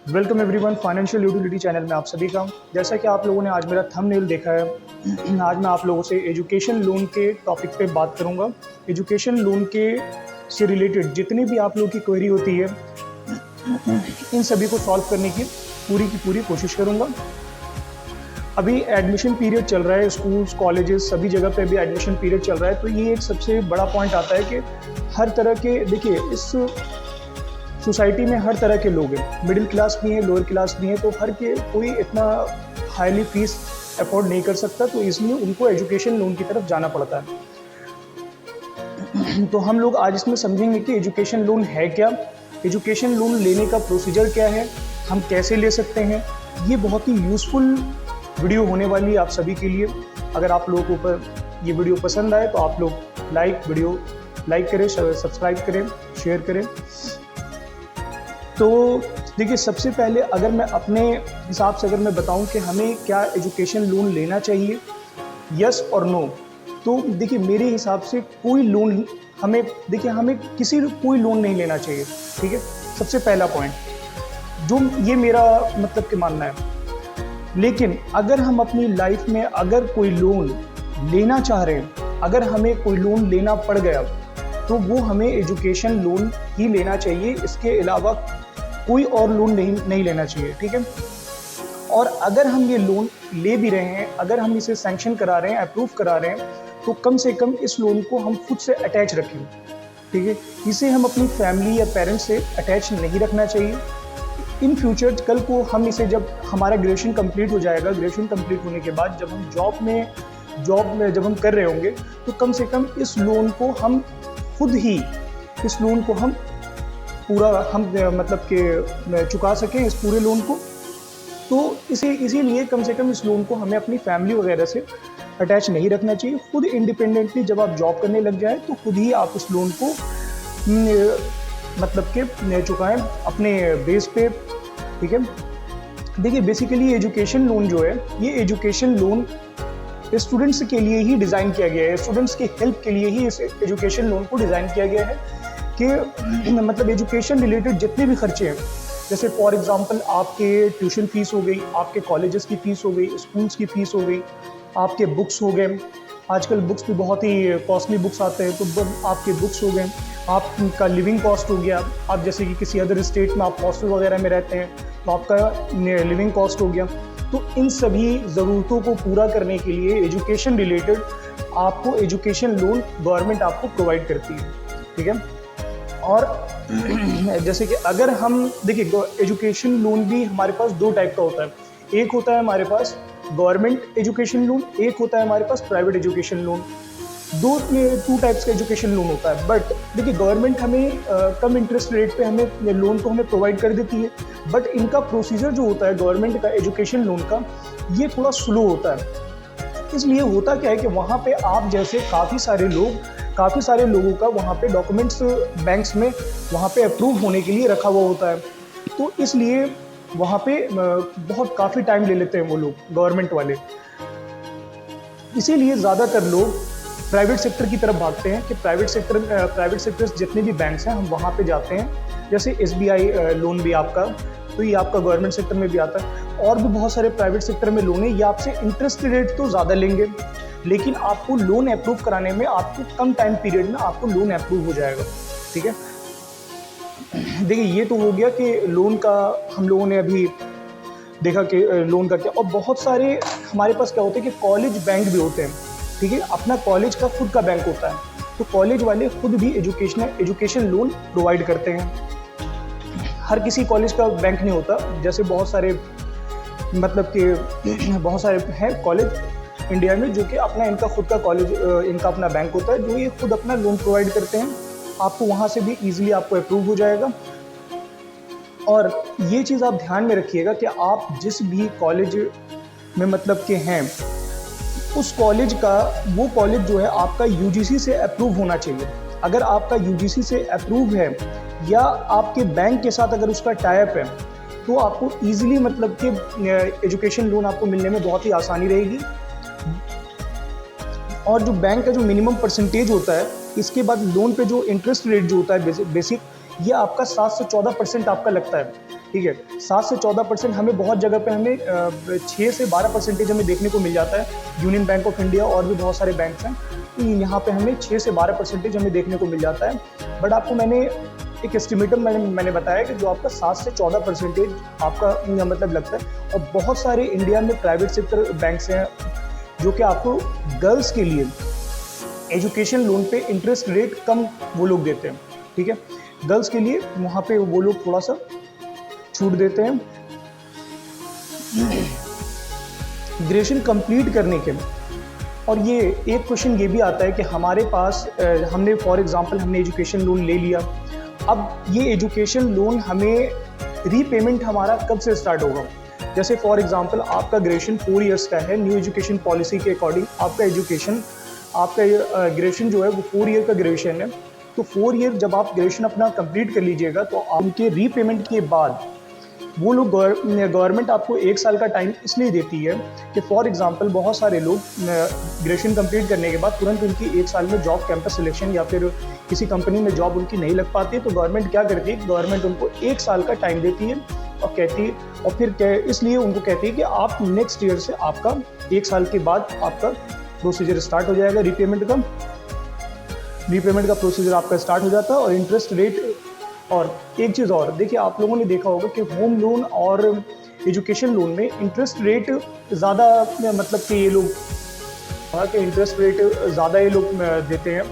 Welcome everyone financial utility channel में आप सभी का। जैसा कि आप लोगों ने आज मेरा थंबनेल देखा है, आज मैं आप लोगों से एजुकेशन लोन के टॉपिक पे बात करूंगा। एजुकेशन लोन के से रिलेटेड जितनी भी आप लोगों की क्वेरी होती है, इन सभी को सॉल्व करने की पूरी कोशिश करूंगा। अभी एडमिशन पीरियड चल रहा है, स्कूल्स कॉलेजेस सभी जगह पे भी एडमिशन पीरियड चल रहा है। तो ये एक सबसे बड़ा पॉइंट आता है कि हर तरह के, देखिए इस सोसाइटी में हर तरह के लोग हैं, मिडिल क्लास भी हैं, लोअर क्लास भी हैं, तो हर के कोई इतना हाईली फीस अफोर्ड नहीं कर सकता, तो इसलिए उनको एजुकेशन लोन की तरफ जाना पड़ता है। तो हम लोग आज इसमें समझेंगे कि एजुकेशन लोन है क्या, एजुकेशन लोन लेने का प्रोसीजर क्या है, हम कैसे ले सकते हैं। ये बहुत ही यूज़फुल वीडियो होने वाली है आप सभी के लिए। अगर आप लोगों को ये वीडियो पसंद आए तो आप लोग वीडियो लाइक करें, सब्सक्राइब करें, शेयर करें। तो देखिए, सबसे पहले अगर मैं अपने हिसाब से अगर मैं बताऊं कि हमें क्या एजुकेशन लोन लेना चाहिए, यस और नो, तो देखिए मेरे हिसाब से कोई लोन हमें कोई लोन नहीं लेना चाहिए। ठीक है, सबसे पहला पॉइंट जो ये मेरा मतलब कि मानना है। लेकिन अगर हम अपनी लाइफ में अगर कोई लोन लेना चाह रहे हैं, अगर हमें कोई लोन लेना पड़ गया, तो वो हमें एजुकेशन लोन ही लेना चाहिए, इसके अलावा कोई और लोन नहीं लेना चाहिए। ठीक है, और अगर हम ये लोन ले भी रहे हैं, अगर हम इसे सैंक्शन करा रहे हैं, अप्रूव करा रहे हैं, तो कम से कम इस लोन को हम खुद से अटैच रखें। ठीक है, इसे हम अपनी फैमिली या पेरेंट्स से अटैच नहीं रखना चाहिए। इन फ्यूचर कल को हम इसे, जब हमारा ग्रेजुएशन कंप्लीट हो जाएगा, ग्रेजुएशन कंप्लीट होने के बाद जब हम जॉब में जब हम कर रहे होंगे, तो कम से कम इस लोन को हम खुद ही पूरा मतलब कि चुका सकें इस पूरे लोन को। तो इसीलिए कम से कम इस लोन को हमें अपनी फैमिली वगैरह से अटैच नहीं रखना चाहिए। खुद इंडिपेंडेंटली जब आप जॉब करने लग जाए तो खुद ही आप इस लोन को मतलब कि चुकाएं अपने बेस पे। ठीक है, देखिए बेसिकली एजुकेशन लोन जो है, ये एजुकेशन लोन स्टूडेंट्स के लिए ही डिज़ाइन किया गया है, स्टूडेंट्स की हेल्प के लिए ही इस एजुकेशन लोन को डिज़ाइन किया गया है कि मतलब एजुकेशन रिलेटेड जितने भी खर्चे हैं, जैसे फॉर एग्जांपल आपके ट्यूशन फीस हो गई, आपके कॉलेजेस की फ़ीस हो गई, स्कूल्स की फ़ीस हो गई, आपके बुक्स हो गए, आजकल बुक्स भी बहुत ही कॉस्टली बुक्स आते हैं, तो आपके बुक्स हो गए, आपका लिविंग कॉस्ट हो गया, आप जैसे कि किसी अदर स्टेट में आप हॉस्टल वगैरह में रहते हैं तो आपका लिविंग कॉस्ट हो गया। तो इन सभी ज़रूरतों को पूरा करने के लिए एजुकेशन रिलेटेड आपको एजुकेशन लोन गवर्नमेंट आपको प्रोवाइड करती है। ठीक है, और जैसे कि अगर हम देखिए, एजुकेशन लोन भी हमारे पास दो टाइप का होता है। एक होता है हमारे पास गवर्नमेंट एजुकेशन लोन, एक होता है हमारे पास private education loan. Two types का एजुकेशन लोन होता है। बट देखिए, गवर्नमेंट हमें कम इंटरेस्ट रेट पे हमें लोन को हमें प्रोवाइड कर देती है, बट इनका प्रोसीजर जो होता है गवर्नमेंट का एजुकेशन लोन का, ये थोड़ा स्लो होता है। इसलिए होता क्या है कि वहाँ पे आप जैसे काफ़ी सारे लोगों का वहाँ पे डॉक्यूमेंट्स बैंक्स में वहाँ पे अप्रूव होने के लिए रखा हुआ होता है, तो इसलिए वहाँ पे बहुत काफ़ी टाइम ले लेते हैं वो लोग गवर्नमेंट वाले। इसीलिए ज़्यादातर लोग प्राइवेट सेक्टर की तरफ भागते हैं कि प्राइवेट सेक्टर जितने भी बैंक्स हैं हम वहाँ पे जाते हैं। जैसे SBI लोन भी आपका, तो ये आपका गवर्नमेंट सेक्टर में भी आता है, और भी बहुत सारे प्राइवेट सेक्टर में लोन है। ये आपसे इंटरेस्ट रेट तो ज़्यादा लेंगे, लेकिन आपको लोन अप्रूव कराने में आपको कम टाइम पीरियड में आपको लोन अप्रूव हो जाएगा। ठीक है, देखिए ये तो हो गया कि लोन का हम लोगों ने अभी देखा कि लोन का क्या। और बहुत सारे हमारे पास क्या होते हैं कि कॉलेज बैंक भी होते हैं। ठीक है, अपना कॉलेज का खुद का बैंक होता है, तो कॉलेज वाले खुद भी एजुकेशन लोन प्रोवाइड करते हैं। हर किसी कॉलेज का बैंक नहीं होता, जैसे बहुत सारे मतलब कि बहुत सारे हैं कॉलेज इंडिया में जो कि अपना इनका खुद का कॉलेज, इनका अपना बैंक होता है, जो ये खुद अपना लोन प्रोवाइड करते हैं। आपको वहाँ से भी ईजिली आपको अप्रूव हो जाएगा। और ये चीज़ आप ध्यान में रखिएगा कि आप जिस भी कॉलेज में मतलब के हैं, उस कॉलेज का वो कॉलेज जो है आपका UGC से अप्रूव होना चाहिए। अगर आपका UGC से अप्रूव है या आपके बैंक के साथ अगर उसका टाइप है, तो आपको ईजिली मतलब कि एजुकेशन लोन आपको मिलने में बहुत ही आसानी रहेगी। और जो बैंक का जो मिनिमम परसेंटेज होता है, इसके बाद लोन पे जो इंटरेस्ट रेट जो होता है बेसिक, ये आपका 7 से 14% आपका लगता है। ठीक है। 7 से 14% हमें बहुत जगह पे हमें 6 से 12% हमें देखने को मिल जाता है। यूनियन बैंक ऑफ इंडिया और भी बहुत सारे बैंक्स हैं, तो यहाँ पे हमें 6 से 12% हमें देखने को मिल जाता है। बट आपको मैंने एक एस्टिमेटर मैंने बताया कि जो आपका 7 से 14% आपका मतलब लगता है। और बहुत सारे इंडिया में प्राइवेट सेक्टर बैंक्स हैं जो कि आपको गर्ल्स के लिए एजुकेशन लोन पे इंटरेस्ट रेट कम वो लोग देते हैं, ठीक है। गर्ल्स के लिए वहाँ पे वो लोग थोड़ा सा छूट देते हैं ग्रेजुएशन कंप्लीट करने के। और ये एक क्वेश्चन ये भी आता है कि हमारे पास हमने फॉर एग्जांपल हमने एजुकेशन लोन ले लिया, अब ये एजुकेशन लोन हमें रीपेमेंट हमारा कब से स्टार्ट होगा। जैसे फॉर एग्जांपल आपका ग्रेजुएशन 4 इयर्स का है, न्यू एजुकेशन पॉलिसी के अकॉर्डिंग आपका ग्रेजुएशन जो है वो 4 ईयर का ग्रेजुएशन है। तो 4 ईयर जब आप ग्रेजुएशन अपना कंप्लीट कर लीजिएगा तो उनके रीपेमेंट के बाद वो लोग गवर्नमेंट आपको 1 साल का टाइम इसलिए देती है कि फॉर एग्जांपल बहुत सारे लोग ग्रेजुएशन कंप्लीट करने के बाद तुरंत उनकी 1 साल में जॉब कैंपस सिलेक्शन या फिर किसी कंपनी में जॉब उनकी नहीं लग पाती है। तो गवर्नमेंट क्या करती है, गवर्नमेंट उनको 1 साल का टाइम देती है और कहती है, और फिर इसलिए उनको कहती है कि आप नेक्स्ट ईयर से आपका 1 साल के बाद आपका प्रोसीजर स्टार्ट हो जाएगा, रीपेमेंट का प्रोसीजर आपका स्टार्ट हो जाता है। और इंटरेस्ट रेट, और एक चीज़ और देखिए, आप लोगों ने देखा होगा कि होम लोन और एजुकेशन लोन में इंटरेस्ट रेट ज़्यादा, मतलब कि ये लोग इंटरेस्ट रेट ज़्यादा ये लोग देते हैं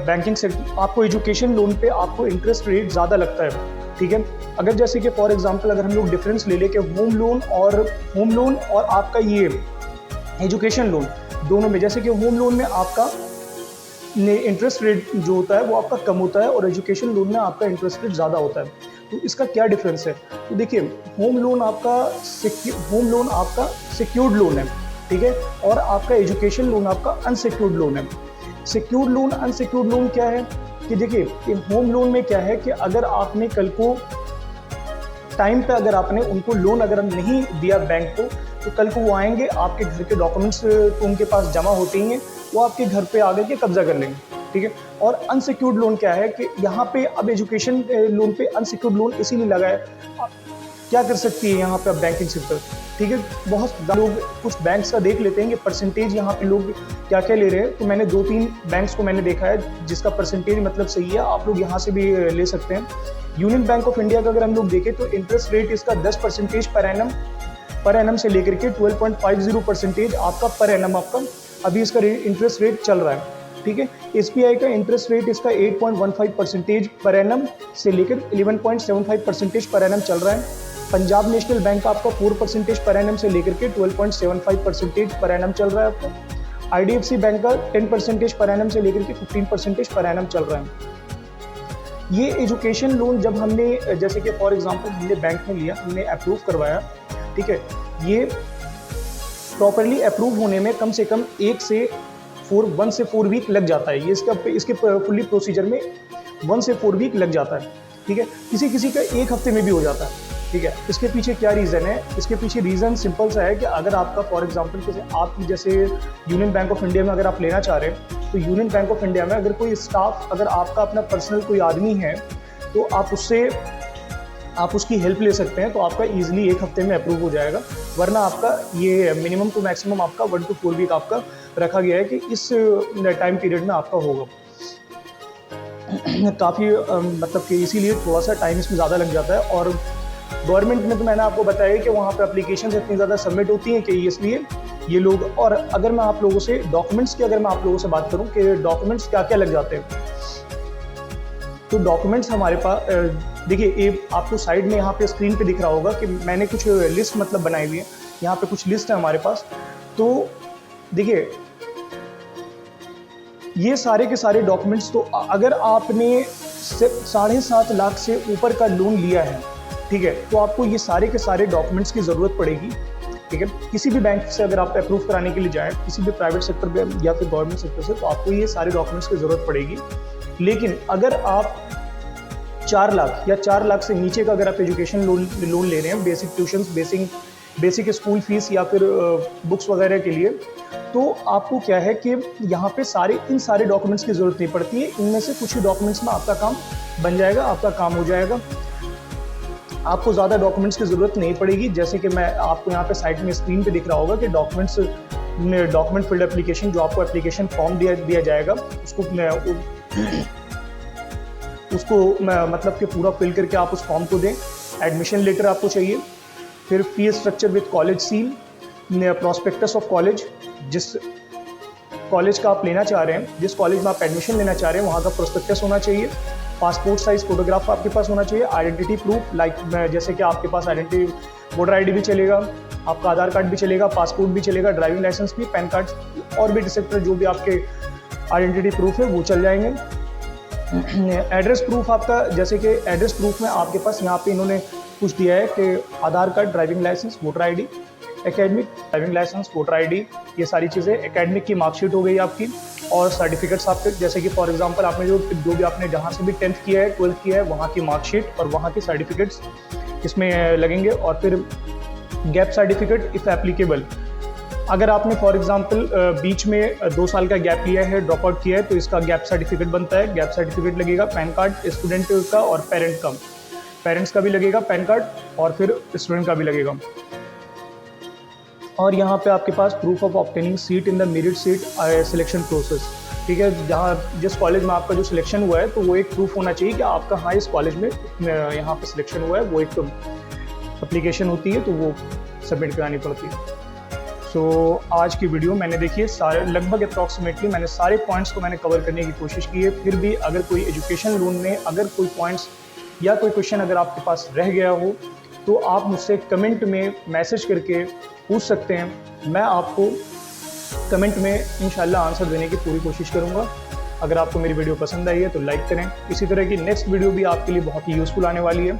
बैंकिंग सेक्टर। आपको एजुकेशन लोन पे आपको इंटरेस्ट रेट ज़्यादा लगता है, ठीक है। अगर जैसे कि फॉर एग्जांपल अगर हम लोग डिफरेंस ले लें कि होम लोन और आपका ये एजुकेशन लोन दोनों में, जैसे कि होम लोन में आपका इंटरेस्ट रेट जो होता है वो आपका कम होता है और एजुकेशन लोन में आपका इंटरेस्ट रेट ज़्यादा होता है। तो इसका क्या डिफरेंस है, तो देखिए होम लोन आपका सिक्योर्ड लोन है, ठीक है, और आपका एजुकेशन लोन आपका अनसिक्योर्ड लोन है। सिक्योर्ड लोन अनसिक्योर्ड लोन क्या है कि देखिए होम लोन में क्या है कि अगर आपने कल को टाइम पे अगर आपने उनको लोन अगर नहीं दिया बैंक को, तो कल को वो आएंगे, आपके घर के डॉक्यूमेंट्स तो उनके पास जमा होते ही हैं, वो आपके घर पे आगे के कब्जा कर लेंगे, ठीक है। और अनसिक्योर्ड लोन क्या है कि यहाँ पे अब एजुकेशन लोन पे अनसिक्योर्ड लोन इसीलिए लगा है, आप क्या कर सकती है यहाँ पे अब बैंकिंग सेक्टर, ठीक है। बहुत लोग कुछ बैंक्स का देख लेते हैं कि परसेंटेज यहाँ पे लोग क्या क्या ले रहे हैं। तो मैंने 2-3 बैंक्स को मैंने देखा है जिसका परसेंटेज मतलब सही है, आप लोग यहाँ से भी ले सकते हैं। यूनियन बैंक ऑफ इंडिया का अगर हम लोग देखें तो इंटरेस्ट रेट इसका 10% पर एनम से लेकर के 12.50% आपका पर एनम आपका अभी इसका इंटरेस्ट रेट चल रहा है, ठीक है। एसबीआई का इंटरेस्ट रेट इसका 8.15% पर एनम से लेकर 11.75% पर एनम चल रहा है। पंजाब नेशनल बैंक का आपका 4% पर एनम से लेकर के 12.75% पर एनम चल रहा है आपका। आईडीएफसी बैंक का 10% पर एनम से लेकर के 15% पर एनम चल रहा है। ये एजुकेशन लोन जब हमने, जैसे कि फॉर एग्जांपल हमने बैंक में लिया, हमने अप्रूव करवाया, ठीक है, ये प्रॉपरली अप्रूव होने में कम से कम 1 से 4 वीक लग जाता है। ये इसके फुल्ली प्रोसीजर में 1 से 4 वीक लग जाता है, ठीक है। किसी का 1 हफ्ते में भी हो जाता है, ठीक है। इसके पीछे क्या रीज़न है, इसके पीछे रीज़न सिंपल सा है कि अगर आपका फॉर एग्जांपल जैसे यूनियन बैंक ऑफ इंडिया में अगर आप लेना चाह रहे हैं, तो यूनियन बैंक ऑफ इंडिया में अगर कोई स्टाफ, अगर आपका अपना पर्सनल कोई आदमी है, तो आप उसकी हेल्प ले सकते हैं, तो आपका ईजिली 1 हफ्ते में अप्रूव हो जाएगा। वरना आपका ये मिनिमम टू मैक्सिमम आपका 1 to 4 वीक आपका रखा गया है कि इस टाइम पीरियड में आपका होगा। काफ़ी मतलब कि इसीलिए थोड़ा सा टाइम इसमें ज़्यादा लग जाता है। और गवर्नमेंट में तो मैंने आपको बताया कि वहाँ पर एप्लीकेशन इतनी ज़्यादा सबमिट होती हैं कि इसलिए ये लोग, और अगर मैं आप लोगों से डॉक्यूमेंट्स की अगर मैं आप लोगों से बात करूँ कि डॉक्यूमेंट्स क्या क्या लग जाते हैं, तो डॉक्यूमेंट्स हमारे पास देखिए आपको साइड में यहाँ पे स्क्रीन पे दिख रहा होगा कि मैंने कुछ लिस्ट मतलब बनाई हुई है, यहाँ पे कुछ लिस्ट है हमारे पास। तो देखिए ये सारे के सारे डॉक्यूमेंट्स, तो अगर आपने 7.5 लाख से ऊपर का लोन लिया है, ठीक है, तो आपको ये सारे के सारे डॉक्यूमेंट्स की ज़रूरत पड़ेगी, ठीक है। किसी भी बैंक से अगर आप अप्रूव कराने के लिए जाएँ, किसी भी प्राइवेट सेक्टर में या फिर गवर्नमेंट सेक्टर से, तो आपको ये सारे डॉक्यूमेंट्स की ज़रूरत पड़ेगी। लेकिन अगर आप 4 लाख या 4 लाख से नीचे का अगर आप एजुकेशन लोन ले रहे हैं, basic tuitions, basic school fees या फिर बुक्स वगैरह के लिए, तो आपको क्या है कि यहाँ पे इन सारे डॉक्यूमेंट्स की ज़रूरत नहीं पड़ती है। इनमें से कुछ ही डॉक्यूमेंट्स में आपका काम बन जाएगा, आपका काम हो जाएगा। आपको ज़्यादा डॉक्यूमेंट्स की ज़रूरत नहीं पड़ेगी। जैसे कि मैं आपको यहाँ पे साइड में स्क्रीन पे दिख रहा होगा कि डॉक्यूमेंट फिल्ड एप्लीकेशन, जो आपको एप्लीकेशन फॉर्म दिया जाएगा, उसको मतलब कि पूरा फिल करके आप उस फॉर्म को दें। एडमिशन लेटर आपको चाहिए, फिर fee structure with college seal, prospectus of college, जिस कॉलेज का आप लेना चाह रहे हैं, जिस कॉलेज में आप एडमिशन लेना चाह रहे हैं वहाँ का प्रोस्पेक्टस होना चाहिए, पासपोर्ट साइज फोटोग्राफ आपके पास होना चाहिए, आइडेंटिटी प्रूफ जैसे कि आपके पास वोटर आईडी भी चलेगा, आपका आधार कार्ड भी चलेगा, पासपोर्ट भी चलेगा, ड्राइविंग लाइसेंस भी, पैन कार्ड और भी एक्सेट्रा जो भी आपके आइडेंटिटी प्रूफ है वो चल जाएंगे। एड्रेस प्रूफ आपका, जैसे कि एड्रेस प्रूफ में आपके पास यहाँ पे इन्होंने कुछ दिया है कि Aadhaar card, driving licence, voter ID, academic, driving licence, voter ID, ये सारी चीज़ें। एकेडमिक की मार्कशीट हो गई आपकी, और सर्टिफिकेट्स आपके, जैसे कि फॉर एग्जांपल आपने जो भी आपने जहाँ से भी 10th किया है, 12th किया है, वहाँ की मार्कशीट और वहाँ के सर्टिफिकेट्स इसमें लगेंगे। और फिर गैप सर्टिफिकेट इफ़ एप्लीकेबल, अगर आपने फॉर एग्जांपल बीच में 2 साल का गैप लिया है, ड्रॉप आउट किया है, तो इसका गैप सर्टिफिकेट बनता है, गैप सर्टिफिकेट लगेगा। पैन कार्ड स्टूडेंट का और पेरेंट्स का भी लगेगा पैन कार्ड, और फिर स्टूडेंट का भी लगेगा। और यहाँ पे आपके पास proof of obtaining seat in the merit seat selection process, ठीक है। जहाँ जिस कॉलेज में आपका जो सिलेक्शन हुआ है, तो वो एक प्रूफ होना चाहिए कि आपका हाँ इस कॉलेज में यहाँ पे सिलेक्शन हुआ है, वो एक एप्लीकेशन होती है, तो वो सबमिट करानी पड़ती है। सो आज की वीडियो मैंने देखिए सारे लगभग अप्रॉक्सीमेटली मैंने सारे पॉइंट्स को मैंने कवर करने की कोशिश की है। फिर भी अगर कोई एजुकेशन लोन में अगर कोई पॉइंट्स या कोई क्वेश्चन अगर आपके पास रह गया हो, तो आप मुझसे कमेंट में मैसेज करके पूछ सकते हैं। मैं आपको कमेंट में इंशाल्लाह आंसर देने की पूरी कोशिश करूँगा। अगर आपको मेरी वीडियो पसंद आई है तो लाइक करें। इसी तरह की नेक्स्ट वीडियो भी आपके लिए बहुत ही यूज़फुल आने वाली है।